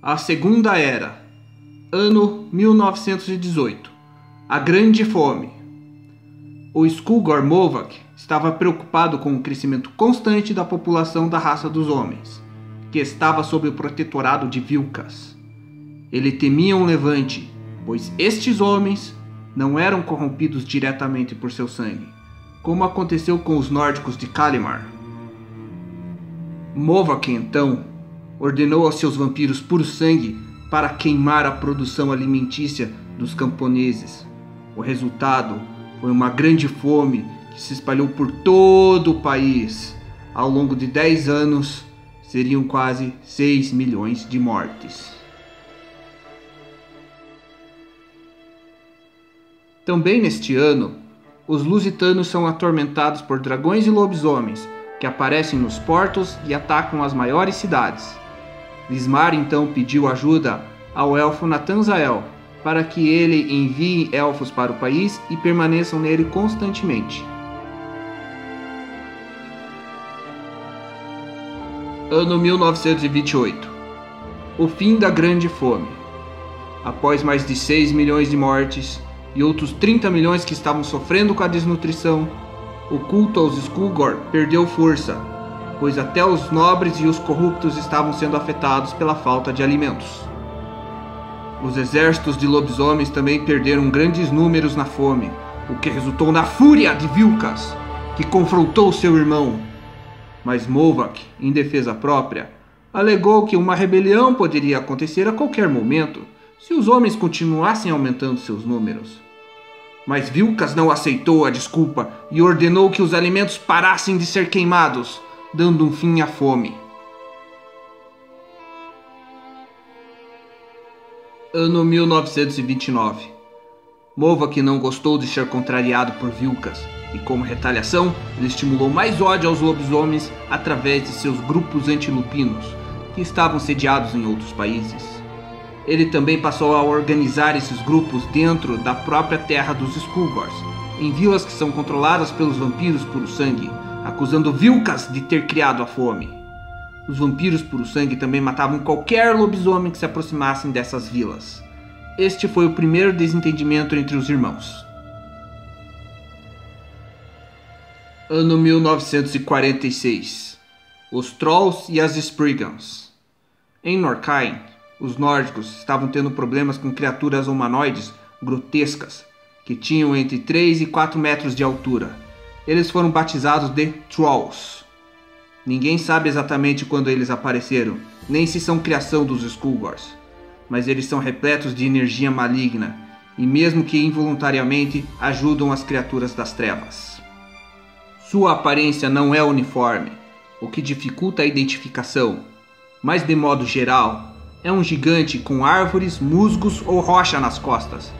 A Segunda Era. Ano 1918. A Grande Fome. O Skullgor Movac estava preocupado com o crescimento constante da população da raça dos homens, que estava sob o protetorado de Vilkas. Ele temia um levante, pois estes homens não eram corrompidos diretamente por seu sangue, como aconteceu com os nórdicos de Kalimar. Movac, então, ordenou aos seus vampiros puro-sangue para queimar a produção alimentícia dos camponeses. O resultado foi uma grande fome que se espalhou por todo o país. Ao longo de 10 anos, seriam quase 6 milhões de mortes. Também neste ano, os lusitanos são atormentados por dragões e lobisomens que aparecem nos portos e atacam as maiores cidades. Lismar então pediu ajuda ao elfo Natanzael para que ele envie elfos para o país e permaneçam nele constantemente. Ano 1928. O fim da Grande Fome. Após mais de 6 milhões de mortes e outros 30 milhões que estavam sofrendo com a desnutrição, o culto aos Skullgor perdeu força, pois até os nobres e os corruptos estavam sendo afetados pela falta de alimentos. Os exércitos de lobisomens também perderam grandes números na fome, o que resultou na fúria de Vilkas, que confrontou seu irmão. Mas Movac, em defesa própria, alegou que uma rebelião poderia acontecer a qualquer momento se os homens continuassem aumentando seus números. Mas Vilkas não aceitou a desculpa e ordenou que os alimentos parassem de ser queimados, dando um fim à fome. Ano 1929. Movac não gostou de ser contrariado por Vilkas e, como retaliação, ele estimulou mais ódio aos lobisomens através de seus grupos antilupinos, que estavam sediados em outros países. Ele também passou a organizar esses grupos dentro da própria terra dos Skullgors, em vilas que são controladas pelos vampiros puro-sangue, acusando Vilkas de ter criado a fome. Os vampiros puro-sangue também matavam qualquer lobisomem que se aproximassem dessas vilas. Este foi o primeiro desentendimento entre os irmãos. Ano 1946. Os Trolls e as Spriggans. Em Norcain, os nórdicos estavam tendo problemas com criaturas humanoides grotescas, que tinham entre 3 e 4 metros de altura. Eles foram batizados de Trolls. Ninguém sabe exatamente quando eles apareceram, nem se são criação dos Skullgors, mas eles são repletos de energia maligna, e mesmo que involuntariamente, ajudam as criaturas das trevas. Sua aparência não é uniforme, o que dificulta a identificação, mas de modo geral, é um gigante com árvores, musgos ou rocha nas costas,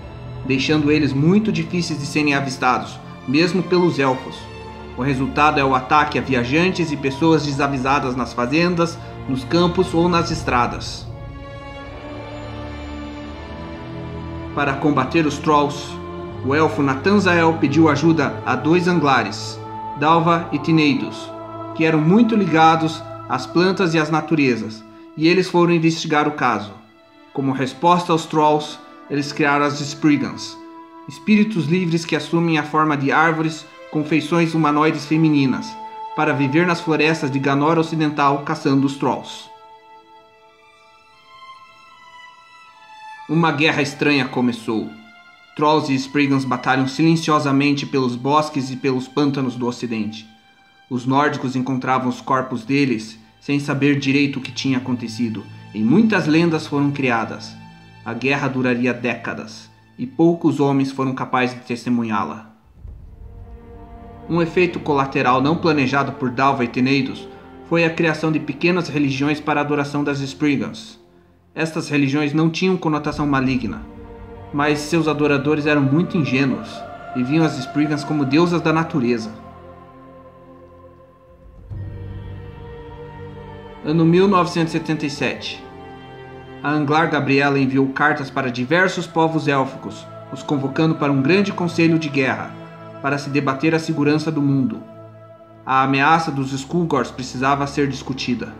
deixando eles muito difíceis de serem avistados, mesmo pelos elfos. O resultado é o ataque a viajantes e pessoas desavisadas nas fazendas, nos campos ou nas estradas. Para combater os Trolls, o elfo Natanzael pediu ajuda a 2 Anglares, Dalva e Tineidos, que eram muito ligados às plantas e às naturezas, e eles foram investigar o caso. Como resposta aos Trolls, eles criaram as Spriggans, espíritos livres que assumem a forma de árvores com feições humanoides femininas, para viver nas florestas de Ganor Ocidental caçando os Trolls. Uma guerra estranha começou. Trolls e Spriggans batalham silenciosamente pelos bosques e pelos pântanos do ocidente. Os nórdicos encontravam os corpos deles sem saber direito o que tinha acontecido, e muitas lendas foram criadas. A guerra duraria décadas, e poucos homens foram capazes de testemunhá-la. Um efeito colateral não planejado por Dalva e Tineidos foi a criação de pequenas religiões para a adoração das Spriggans. Estas religiões não tinham conotação maligna, mas seus adoradores eram muito ingênuos e viam as Spriggans como deusas da natureza. Ano 1977. A Anglar Gabriela enviou cartas para diversos povos élficos, os convocando para um grande conselho de guerra, para se debater a segurança do mundo. A ameaça dos Skullgors precisava ser discutida.